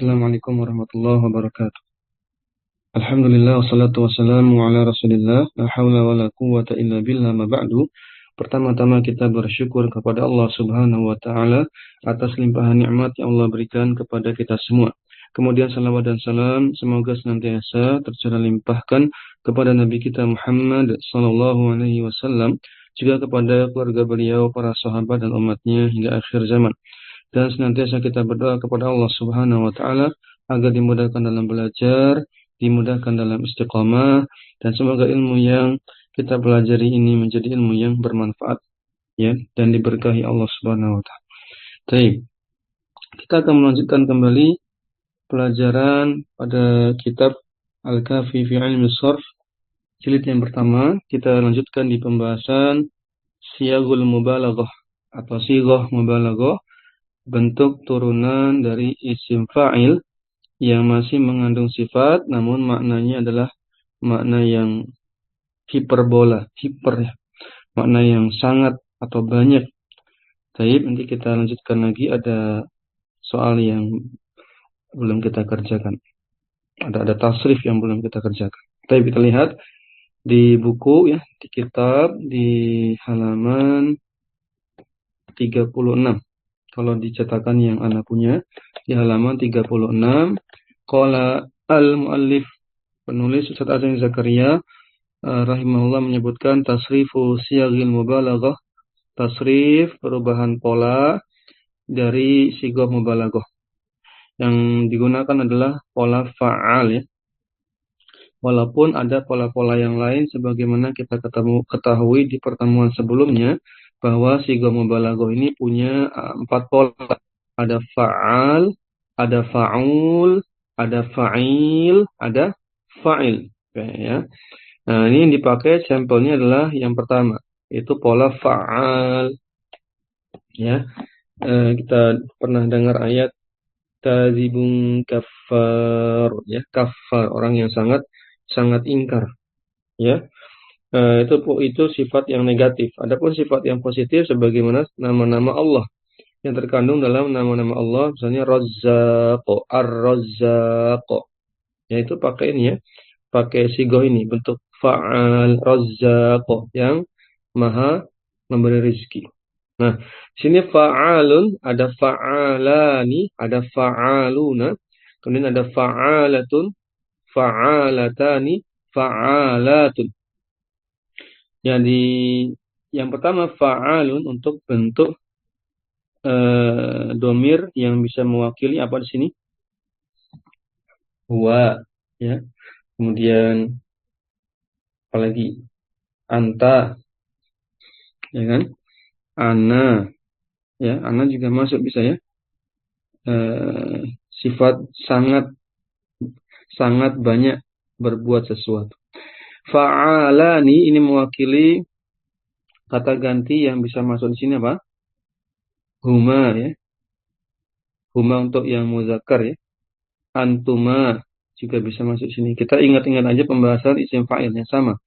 Assalamualaikum warahmatullahi wabarakatuh. Alhamdulillah wassalatu wassalamu ala Rasulillah. La haula wala quwwata illa billah ma ba'du. Pertama-tama kita bersyukur kepada Allah Subhanahu wa taala atas limpahan nikmat yang Allah berikan kepada kita semua. Kemudian salawat dan salam semoga senantiasa tercurah limpahkan kepada Nabi kita Muhammad sallallahu alaihi wasallam, juga kepada keluarga beliau, para sahabat dan umatnya hingga akhir zaman. Dan senantiasa kita berdoa kepada Allah Subhanahu wa taala agar dimudahkan dalam belajar, dimudahkan dalam istiqamah, dan semoga ilmu yang kita pelajari ini menjadi ilmu yang bermanfaat, ya, dan diberkahi Allah Subhanahu wa taala. Baik. Kita akan melanjutkan kembali pelajaran pada kitab Al-Kafi fi Ilmi Sharf jilid yang pertama. Kita lanjutkan di pembahasan siyagul mubalaghah atau sighah mubalaghah, bentuk turunan dari isim fa'il yang masih mengandung sifat namun maknanya adalah makna yang hiperbola, hiper ya, makna yang sangat atau banyak. Baik, nanti kita lanjutkan lagi, ada soal yang belum kita kerjakan. Ada tasrif yang belum kita kerjakan. Baik, kita lihat di buku ya, di kitab di halaman 36. Kalau dicetakan yang Anda punya di halaman 36, qala al-muallif, penulis Ustaz Azam Zakaria rahimahullah menyebutkan tasrifu siyagil mubalaghah, tasrif perubahan pola dari sighah mubalaghah. Yang digunakan adalah pola fa'al ya. Walaupun ada pola-pola yang lain sebagaimana kita ketahui di pertemuan sebelumnya, bahwa sighah mubalaghah ini punya 4 pola. Ada fa'al, ada fa'ul, ada fa'il, ada fa'il. Oke, ya. Nah, ini yang dipakai sampelnya adalah yang pertama, itu pola fa'al. Ya. Kita pernah dengar ayat kadzibun kafar, ya, kafar, orang yang sangat ingkar, ya. Itu sifat yang negatif. Adapun sifat yang positif sebagaimana nama-nama Allah yang terkandung dalam nama-nama Allah, misalnya Razzaq, Ar-Razzaq. Ya, itu pakai ini ya, pakai sighah ini, bentuk fa'al, Razzaq, yang maha memberi rezeki. Nah, sini fa'alun, ada fa'alani, ada fa'aluna, kemudian ada fa'alatun, fa'alatani, fa'alatun. Jadi yang pertama fa'alun untuk bentuk domir yang bisa mewakili apa di sini? Huwa, ya. Kemudian apalagi? Anta, ya kan? Ana, ya. Ana juga masuk bisa ya. Sifat sangat banyak berbuat sesuatu. Fa'alani ini mewakili kata ganti yang bisa masuk di sini apa? Huma, ya. Huma untuk yang muzakkar ya. Antuma juga bisa masuk sini. Kita ingat-ingat aja pembahasan isim fa'il yang sama.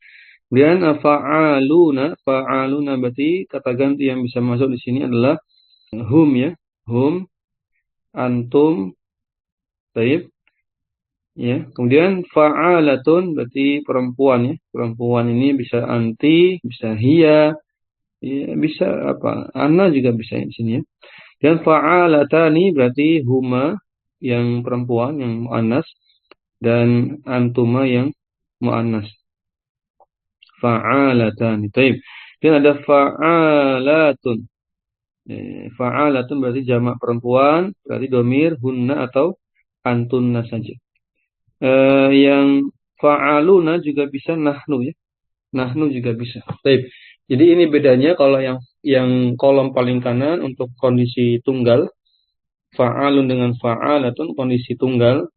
Kemudian fa'aluna berarti kata ganti yang bisa masuk di sini adalah hum ya. Hum, antum, taib. Ya, kemudian fa'alatun berarti perempuan ya. Perempuan ini bisa anti, bisa hiya, ya, bisa apa? Ana juga bisa di sini ya. Dan fa'alatani berarti huma yang perempuan, yang muannas, dan antuma yang muannas. Fa'alatani. Taib. Dan ada fa'alatun. Fa'alatun berarti jamak perempuan, berarti domir hunna atau antunna saja. Yang fa'aluna juga bisa nahnu ya. Nahnu juga bisa. Taib. Jadi ini bedanya kalau yang kolom paling kanan untuk kondisi tunggal, fa'alun dengan fa'alatun kondisi tunggal,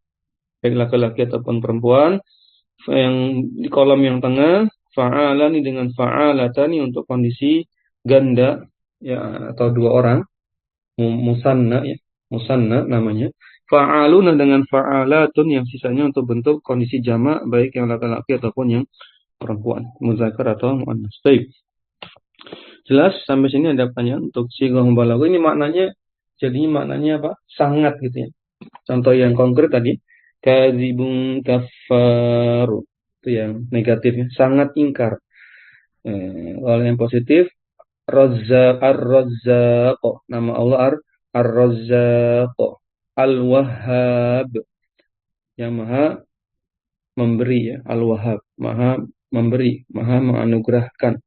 baik laki-laki ataupun perempuan. Yang di kolom yang tengah, fa'alani dengan fa'alatani untuk kondisi ganda ya, atau dua orang, musanna ya, musanna namanya. Fa'aluna dengan fa'alatun yang sisanya untuk bentuk kondisi jamak baik yang laki-laki ataupun yang perempuan, muzakkar atau muannas. Baik. Jelas sampai sini ada pertanyaan untuk sighah mubalaghah ini maknanya, jadinya maknanya apa? Sangat gitu ya. Contoh yang konkret tadi, kadzibun kafaru. Itu yang negatifnya, sangat ingkar. Kalau yang positif, Razzaq, Ar-Razzaq. Nama Allah Ar-Razzaq. Al-Wahhab. Yang maha memberi ya. Al-Wahhab. Maha memberi. Maha menganugerahkan.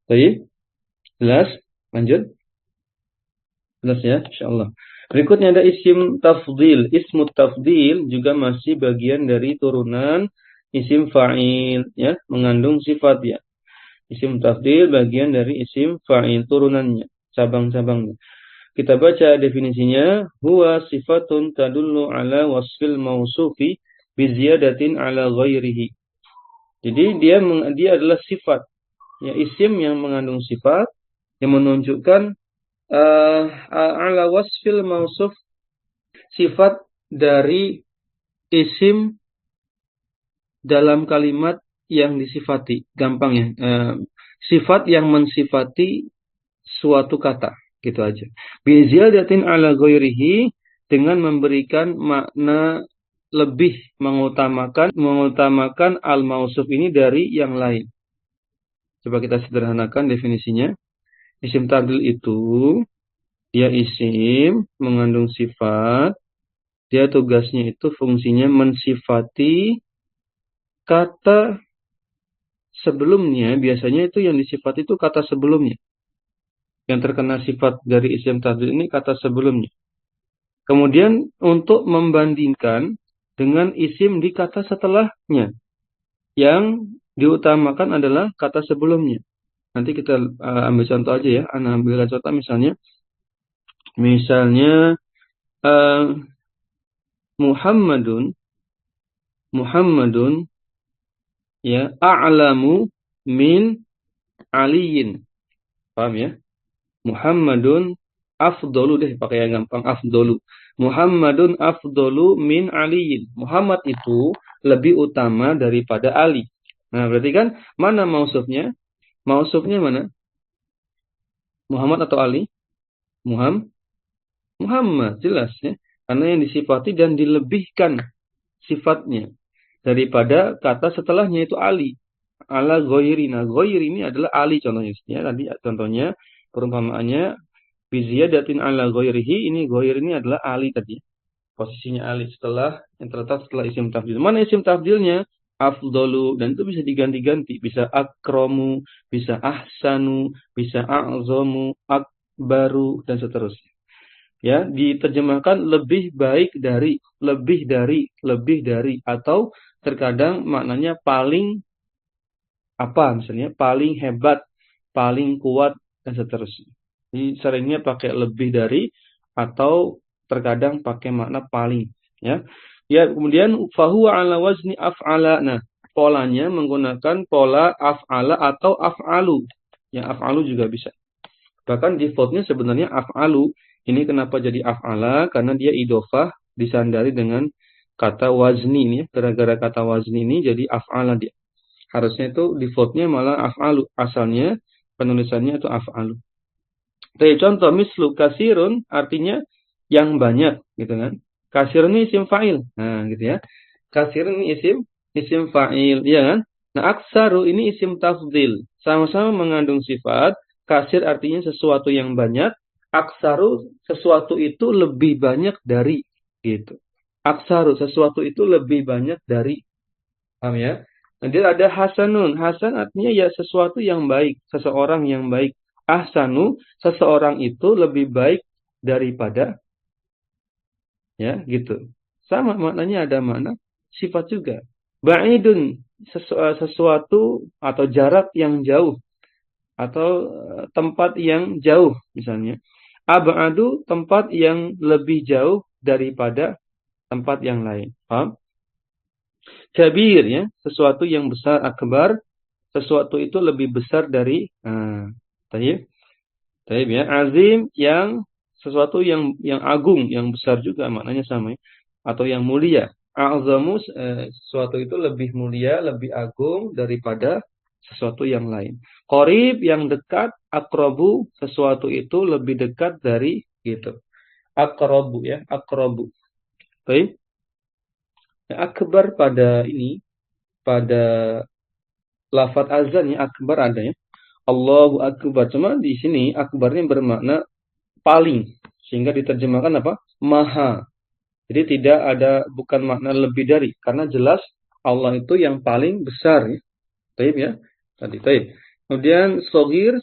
Baik. Jelas? Lanjut. Jelas ya, insyaallah. Berikutnya ada isim tafdil. Ismu tafdil juga masih bagian dari turunan isim fa'il ya, mengandung sifat ya. Isim tafdil bagian dari isim fa'il turunannya, cabang-cabangnya. Kita baca definisinya, huwa sifatun tadullu ala wasfil mausufi bi ziyadatin ala ghairihi. Jadi dia adalah sifat ya, isim yang mengandung sifat yang menunjukkan ala wasfil mausuf, sifat dari isim dalam kalimat yang disifati. Gampang ya. Sifat yang mensifati suatu kata. Gitu aja. Biziyadatin ala ghairihi, dengan memberikan makna lebih, mengutamakan al-mausuf ini dari yang lain. Coba kita sederhanakan definisinya. Isim tafdil itu dia isim mengandung sifat. Dia tugasnya itu fungsinya mensifati kata sebelumnya. Biasanya itu yang disifati itu kata sebelumnya. Yang terkena sifat dari isim tafdil ini kata sebelumnya. Kemudian untuk membandingkan dengan isim di kata setelahnya. Yang diutamakan adalah kata sebelumnya. Nanti kita ambil contoh aja ya. Ana ambil contoh misalnya. Misalnya Muhammadun ya a'lamu min aliyin. Paham ya? Muhammadun afdolu, deh pakai yang gampang, afdolu. Muhammadun afdolu min aliyin. Muhammad itu lebih utama daripada Ali. Nah, berarti kan mana mausufnya? Mausufnya mana? Muhammad atau Ali? Muhammad, jelas ya. Karena yang disifati dan dilebihkan sifatnya daripada kata setelahnya itu Ali. Ala ghairi. Nah, ghairi ini adalah Ali contohnya. Ya, tadi contohnya perumpamaannya biziyadatin ala ghairihi, ini ghairi ini adalah Ali tadi. Posisinya Ali setelah yang terletak setelah isim tafdil. Mana isim tafdilnya? Afdolu, dan itu bisa diganti-ganti, bisa akramu, bisa ahsanu, bisa a'zamu, akbaru, dan seterusnya. Ya, diterjemahkan lebih baik dari, atau terkadang maknanya paling apa, misalnya paling hebat, paling kuat, dan seterusnya. Jadi seringnya pakai lebih dari atau terkadang pakai makna paling, ya. Ya, kemudian fahuwa ala wazni af'ala. Nah, polanya menggunakan pola af'ala atau af'alu. Ya, af'alu juga bisa. Bahkan defaultnya sebenarnya af'alu. Ini kenapa jadi af'ala? Karena dia idofah disandari dengan kata wazni ini. Gara-gara kata wazni ini jadi af'ala dia. Harusnya itu defaultnya malah af'alu. Asalnya penulisannya itu af'alu. Jadi contoh mislu kasirun artinya yang banyak gitu kan. Kasirun ini isim fa'il. Nah, gitu ya. Kasirun ini isim fa'il, ya kan? Nah, aksaru ini isim tafdil. Sama-sama mengandung sifat. Kasir artinya sesuatu yang banyak. Aksaru sesuatu itu lebih banyak dari, gitu. Aksaru sesuatu itu lebih banyak dari. Paham ya? Nanti ada hasanun. Hasan artinya ya sesuatu yang baik, seseorang yang baik. Ahsanu, seseorang itu lebih baik daripada, ya gitu. Sama maknanya, ada makna sifat juga. Ba'idun, sesuatu atau jarak yang jauh, atau tempat yang jauh misalnya. Ab'adu, tempat yang lebih jauh daripada tempat yang lain. Paham? Kabir ya, sesuatu yang besar. Akbar, sesuatu itu lebih besar dari. Taib ya. Azim, yang sesuatu yang agung, yang besar juga maknanya sama ya. Atau yang mulia. A'zamu, sesuatu itu lebih mulia, lebih agung daripada sesuatu yang lain. Qarib, yang dekat. Aqrabu, sesuatu itu lebih dekat dari, gitu. Aqrabu ya, aqrabu. Baik. Akbar pada lafaz azan ya, akbar ada ya. Allahu akbar. Cuma di sini akbarnya bermakna paling, sehingga diterjemahkan apa? Maha. Jadi tidak ada, bukan makna lebih dari, karena jelas Allah itu yang paling besar ya. Taib ya. Tadi taib. Kemudian sogir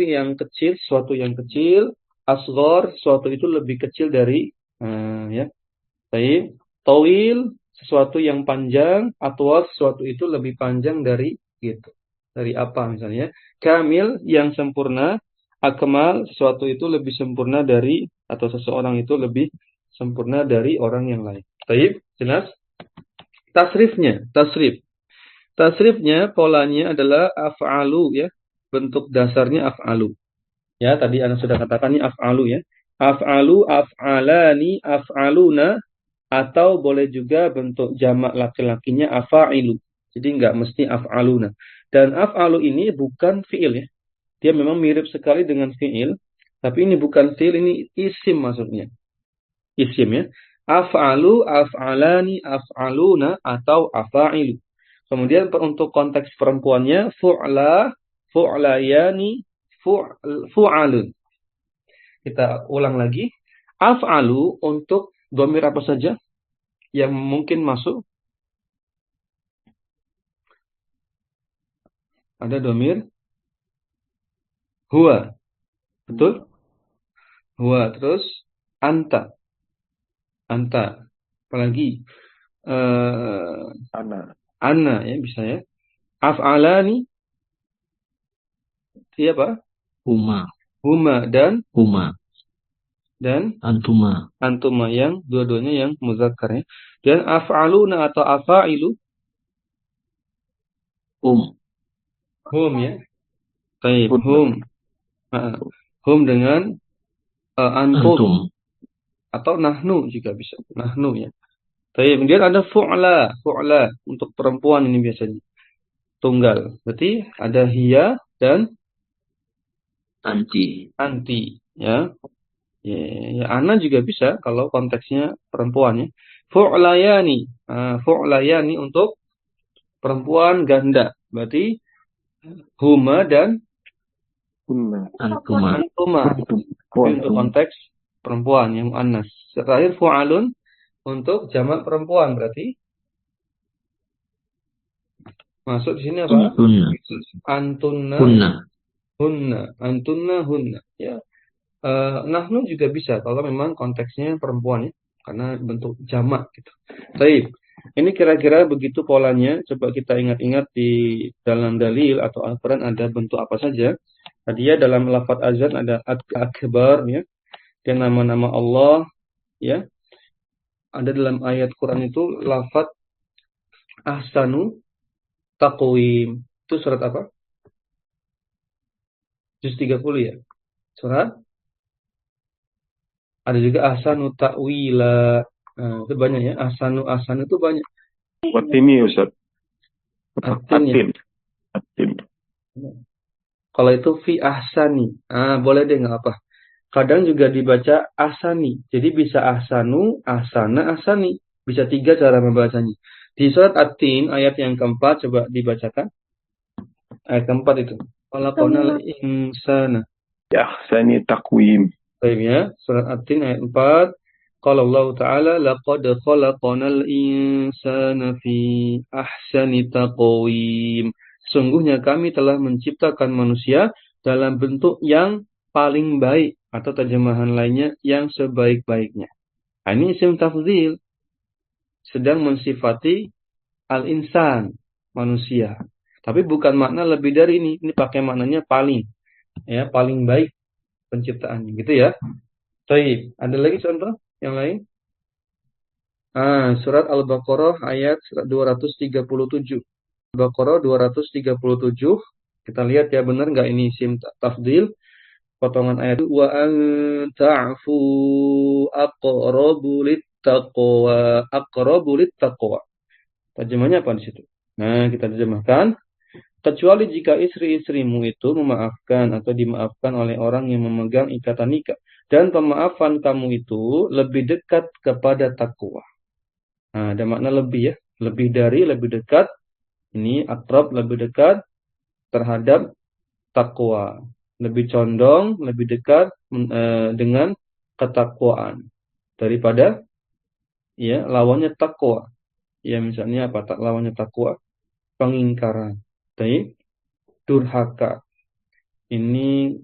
yang kecil, sesuatu yang kecil. Asghar, sesuatu itu lebih kecil dari, ya. Taib. Tawil, sesuatu yang panjang. Atwal, sesuatu itu lebih panjang dari gitu. Dari apa misalnya? Kamil, yang sempurna. Akmal, sesuatu itu lebih sempurna dari, atau seseorang itu lebih sempurna dari orang yang lain. Taib, jelas? Tasrif. Tasrifnya polanya adalah af'alu ya. Bentuk dasarnya af'alu. Ya, tadi Anda sudah katakan ini af'alu ya. Af'alu, af'alani, af'aluna, atau boleh juga bentuk jamak laki-lakinya afa'ilu. Jadi enggak mesti af'aluna. Dan af'alu ini bukan fi'il ya. Dia memang mirip sekali dengan fi'il, tapi ini bukan fi'il, ini isim maksudnya. Isim ya. Af'alu, af'alani, af'aluna, atau afa'ilu. Kemudian untuk konteks perempuannya fu'la, fu'layani, fu'alun. Kita ulang lagi. Af'alu untuk dhamir apa saja yang mungkin masuk? Ada dhamir huwa. Betul? Huwa. Terus anta. Anta. Apalagi? Ana ya bisa ya. Af'alani siapa? Huma dan antuma yang dua-duanya yang muzakkar ya. Dan af'aluna atau afa'ilu hum ya. Baik, hum. Hum dengan antum atau nahnu juga bisa. Nahnu ya. Baik, kemudian ada fu'la untuk perempuan ini biasanya. Tunggal. Berarti ada hiya dan anti ya. Ya, ana juga bisa kalau konteksnya perempuan ya. Fu'layani. Fu'layani untuk perempuan ganda. Berarti huma dan antuma. Tapi untuk konteks perempuan yang muannas. Terakhir fu'alun untuk jamak perempuan berarti masuk di sini apa? Antunna. Hunna. Ya. Nahnu juga bisa kalau memang konteksnya perempuan ya, karena bentuk jamak gitu. Baik. Ini kira-kira begitu polanya. Coba kita ingat-ingat di dalam dalil atau Al-Quran ada bentuk apa saja. Tadi ya dalam lafaz azan ada akbar ya. Dan nama-nama Allah ya. Ada dalam ayat Quran itu lafaz ahsanu taqwim. Itu surat apa? Juz 30 ya. Surat ada juga ahsanu ta'wila. Itu banyak ya. Ahsanu itu banyak. Watini Ustaz. Atin ya. Kalau itu fi ahsani. Boleh deh nggak apa. Kadang juga dibaca ahsani. Jadi bisa ahsanu, ahsana, ahsani. Bisa 3 cara membacanya. Di surat At-Tin ayat yang keempat coba dibacakan. Ayat keempat itu. Khalaqanal insana. Ya, ahsani taqwim. Baik ya, surat At-Tin ayat 4. Qala Allah Ta'ala laqad khalaqanal insana fi ahsani taqwim. Sungguhnya kami telah menciptakan manusia dalam bentuk yang paling baik, atau terjemahan lainnya yang sebaik-baiknya. Ini isim tafdhil sedang mensifati al-insan, manusia. Tapi bukan makna lebih dari ini. Ini pakai maknanya paling. Ya, paling baik penciptaannya gitu ya. Baik, ada lagi contoh yang lain? Surat Al-Baqarah ayat 237. Al-Baqarah 237. Kita lihat ya benar nggak ini isim tafdhil. Potongan ayat wa an ta'fu aqrabu littaqwa. Terjemahnya apa di situ? Nah, kita terjemahkan. Kecuali jika istri-istrimu itu memaafkan atau dimaafkan oleh orang yang memegang ikatan nikah. Dan pemaafan kamu itu lebih dekat kepada takwa. Nah, ada makna lebih ya. Lebih dari, lebih dekat. Ini akrab, lebih dekat terhadap takwa. Lebih condong, lebih dekat dengan ketakwaan. Daripada ya lawannya takwa. Ya misalnya apa? Lawannya takwa. Pengingkaran. Baik. Durhaka. Ini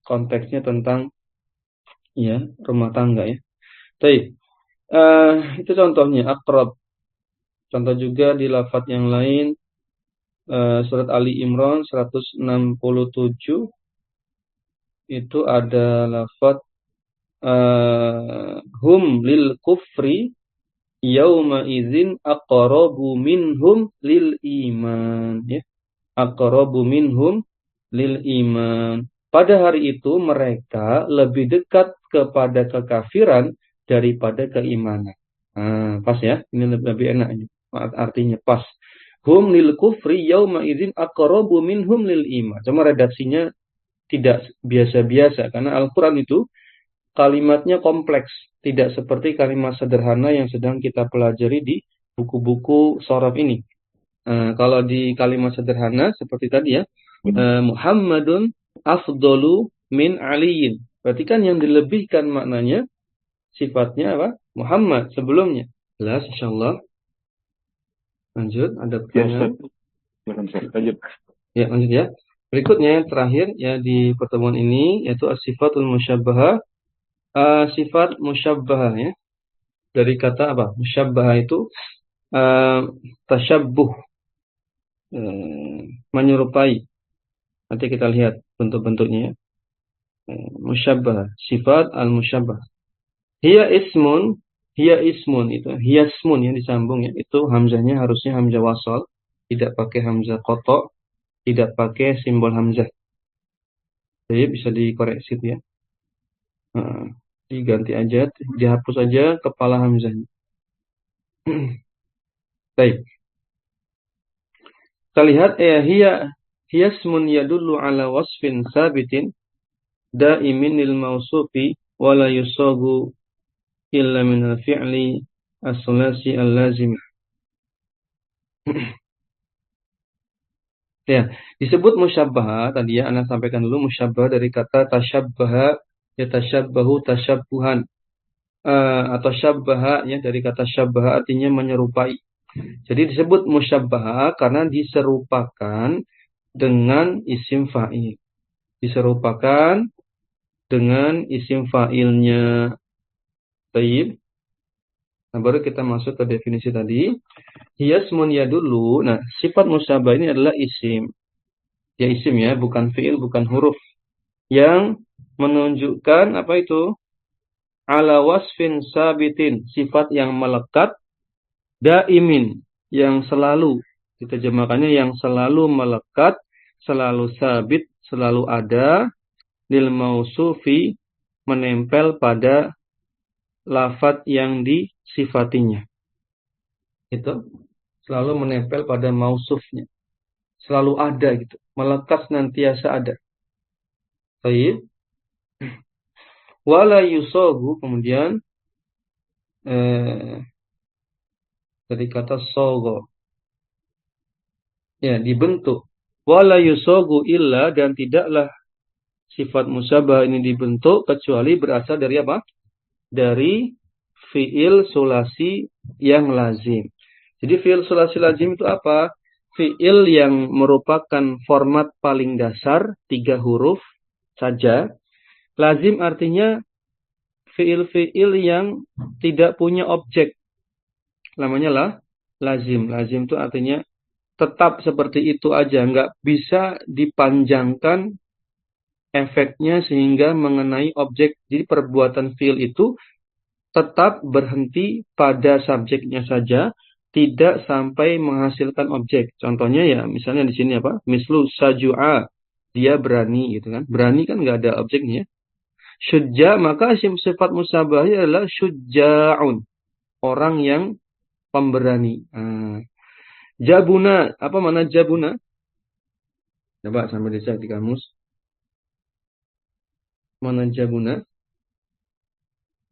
konteksnya tentang ya rumah tangga ya. Baik. Itu contohnya akrab. Contoh juga di lafaz yang lain surat Ali Imran 167 itu ada lafaz hum lil kufri yauma idzin aqrabu minhum lil iman ya. Aqrabu minhum lil iman. Pada hari itu mereka lebih dekat kepada kekafiran daripada keimanan. Nah, pas ya. Ini lebih enak ini. Artinya pas. Hum lil kufri yauma idzin aqrabu minhum lil iman. Cuma redaksinya tidak biasa-biasa karena Al-Qur'an itu kalimatnya kompleks, tidak seperti kalimat sederhana yang sedang kita pelajari di buku-buku sorof ini. Kalau di kalimat sederhana seperti tadi ya, Muhammadun afdolu min aliyin. Berarti kan yang dilebihkan maknanya sifatnya apa? Muhammad sebelumnya. Jelas insyaallah. Lanjut, ada Ya, pertanyaan? Ustaz. Silakan, Ustaz. Lanjut. Ya, lanjut ya. Berikutnya yang terakhir ya di pertemuan ini yaitu as-sifatul musyabbahah. Sifat musyabbahah ya. Dari kata apa? Musyabbahah itu tasyabbuh, menyerupai. Nanti kita lihat bentuk-bentuknya ya. Musyabbah, sifat al-musyabbah. Hiya ismun itu, hiyasmun ya disambung ya. Itu hamzahnya harusnya hamzah wasal, tidak pakai hamzah qata, tidak pakai simbol hamzah. Jadi bisa dikoreksi itu ya. Diganti aja, dihapus aja kepala hamzahnya. Baik. Kita lihat hiyasmun yadullu ala wasfin sabitin daimin lil mausufi wala yusagu illa min al-fi'li as-sulasi al-lazim. Ya, disebut musyabbaha tadi ya Anda sampaikan dulu musyabbaha dari kata tasyabbaha ya tasyabbahu tasyabbuhan atau syabbaha ya dari kata syabbaha artinya menyerupai. Jadi disebut musyabbaha karena diserupakan dengan isim fa'il. Diserupakan dengan isim fa'ilnya. Baik. Nah, baru kita masuk ke definisi tadi. Hiyasmun yadullu. Nah, sifat musyabah ini adalah isim. Ya isim ya, bukan fi'il, bukan huruf. Yang menunjukkan apa itu? Ala wasfin sabitin. Sifat yang melekat. Daimin. Yang selalu. Diterjemahkannya yang selalu melekat. Selalu sabit. Selalu ada. Lil mausufi. Menempel pada lafaz yang disifatinya. Itu selalu menempel pada mausufnya. Selalu ada gitu. Melekat senantiasa ada. Baik. Wala yusogu kemudian dari kata sogo. Ya, dibentuk. Wala yusogu illa dan tidaklah sifat musyabah ini dibentuk kecuali berasal dari apa? Dari fi'il sulasi yang lazim. Jadi fi'il sulasi lazim itu apa? Fi'il yang merupakan format paling dasar 3 huruf saja. Lazim artinya fi'il-fi'il yang tidak punya objek. Namanya lah lazim. Lazim itu artinya tetap seperti itu aja. Nggak bisa dipanjangkan efeknya sehingga mengenai objek. Jadi perbuatan fi'il itu tetap berhenti pada subjeknya saja, tidak sampai menghasilkan objek. Contohnya ya, misalnya di sini apa? Mislu saju'a, dia berani gitu kan. Berani kan nggak ada objeknya. Syujja, maka isim sifat musyabahnya adalah syujja'un. Orang yang pemberani. Jabuna, apa mana jabuna? Coba sambil dicek di kamus. Mana jabuna?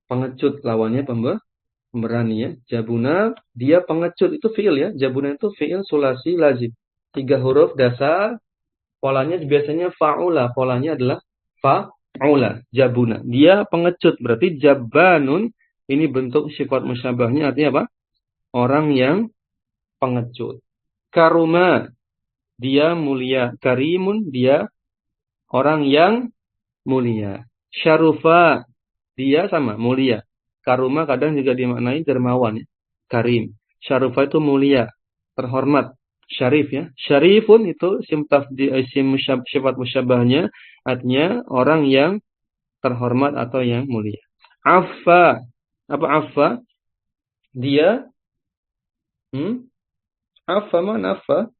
Pengecut lawannya Memberani ya. Jabuna, dia pengecut. Itu fi'il ya. Jabuna itu fi'il sulasi lazim. 3 huruf dasar. Polanya biasanya fa'ula. Polanya adalah fa'ula. Jabuna. Dia pengecut. Berarti jabanun. Ini bentuk sifat musyabahnya. Artinya apa? Orang yang pengecut. Karuma. Dia mulia. Karimun. Dia orang yang mulia. Syarufa. Dia sama, mulia. Karuma kadang juga dimaknai dermawan ya. Karim. Syarufa itu mulia, terhormat. Syarif ya. Syarifun itu sifat musyabahnya artinya orang yang terhormat atau yang mulia. Affa. Apa affa? Dia Affa mana affa?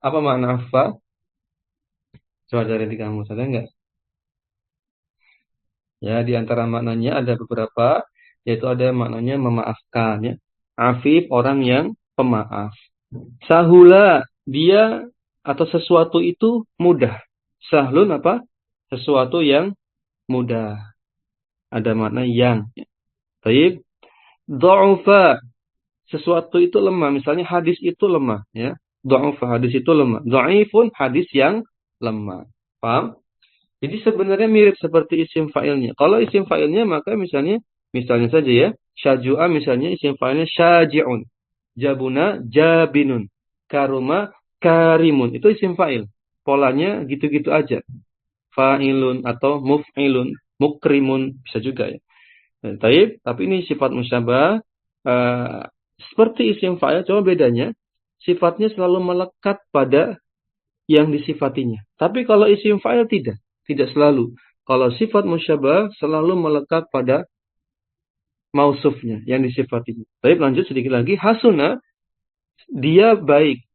Apa makna affa? Coba cari di kamus, ada enggak? Ya, di antara maknanya ada beberapa, yaitu ada maknanya memaafkan ya. Afif, orang yang pemaaf. Sahula, dia atau sesuatu itu mudah. Sahlun apa? Sesuatu yang mudah. Ada makna yang. Baik. Dha'ufa, sesuatu itu lemah. Misalnya hadis itu lemah ya. Dha'ufa, hadis itu lemah. Dha'ifun, hadis yang lemah. Paham? Jadi sebenarnya mirip seperti isim fa'ilnya. Kalau isim fa'ilnya maka misalnya saja ya, syaju'a misalnya isim fa'ilnya syaji'un. Jabuna jabinun. Karuma karimun. Itu isim fa'il. Polanya gitu-gitu aja. Fa'ilun atau muf'ilun, mukrimun bisa juga ya. Nah, tapi ini sifat musyabah seperti isim fa'il, cuma bedanya sifatnya selalu melekat pada yang disifatinya. Tapi kalau isim fa'il tidak selalu. Kalau sifat musyabah selalu melekat pada mausufnya yang disifatinya. Baik, lanjut sedikit lagi. Hasuna, dia baik.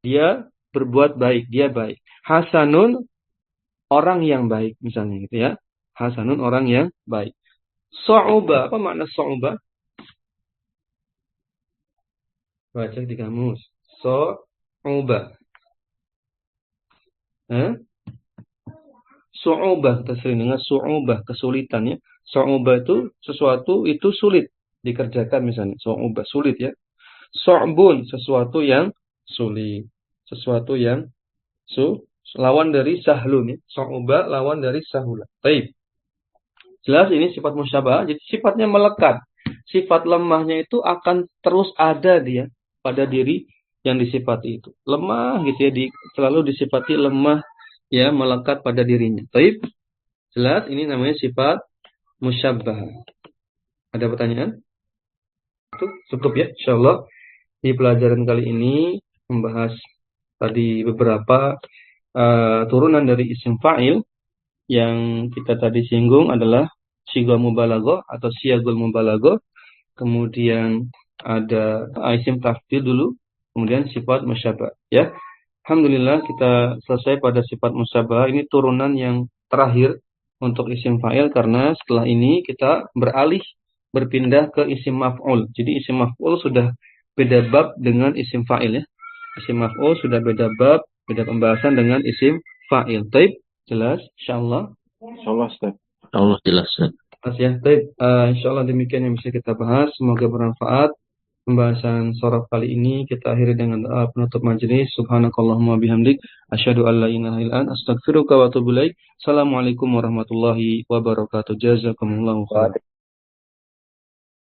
Dia berbuat baik, dia baik. Hasanun, orang yang baik misalnya gitu ya. Hasanun, orang yang baik. So'uba, apa makna so'uba? Baca di kamus. So'uba. Su'ubah, kita sering dengar su'ubah, kesulitan ya. Su'ubah itu sesuatu itu sulit dikerjakan misalnya. Su'ubah, sulit ya. Su'bun, sesuatu yang sulit. Sesuatu yang lawan dari sahlun ya. Su'ubah, lawan dari sahula. Baik. Jelas ini sifat musyabah, jadi sifatnya melekat. Sifat lemahnya itu akan terus ada dia pada diri yang disifati itu. Lemah gitu ya, selalu disifati lemah ya, melekat pada dirinya. Baik. Jelas ini namanya sifat musyabah. Ada pertanyaan? Cukup ya, insyaallah. Di pelajaran kali ini membahas tadi beberapa turunan dari isim fa'il. Yang kita tadi singgung adalah sigha mubalaghah atau siyagul mubalaghah. Kemudian ada isim tafdil dulu, kemudian sifat musyabah ya. Alhamdulillah kita selesai pada sifat musyabah. Ini turunan yang terakhir untuk isim fa'il karena setelah ini kita berpindah ke isim maf'ul. Jadi isim maf'ul sudah beda bab dengan isim fa'il ya. Isim maf'ul sudah beda bab, beda pembahasan dengan isim fa'il. Baik, jelas insyaallah. Insyaallah Ustaz. Allah jelas. Mas ya, baik. Insyaallah demikian yang bisa kita bahas. Semoga bermanfaat. Pembahasan sorof kali ini kita akhiri dengan doa penutup majelis. Subhanakallahumma bihamdik asyhadu an la ilaha illa anta astaghfiruka wa atubu ilaik. Assalamualaikum warahmatullahi wabarakatuh. Jazakumullahu khairan.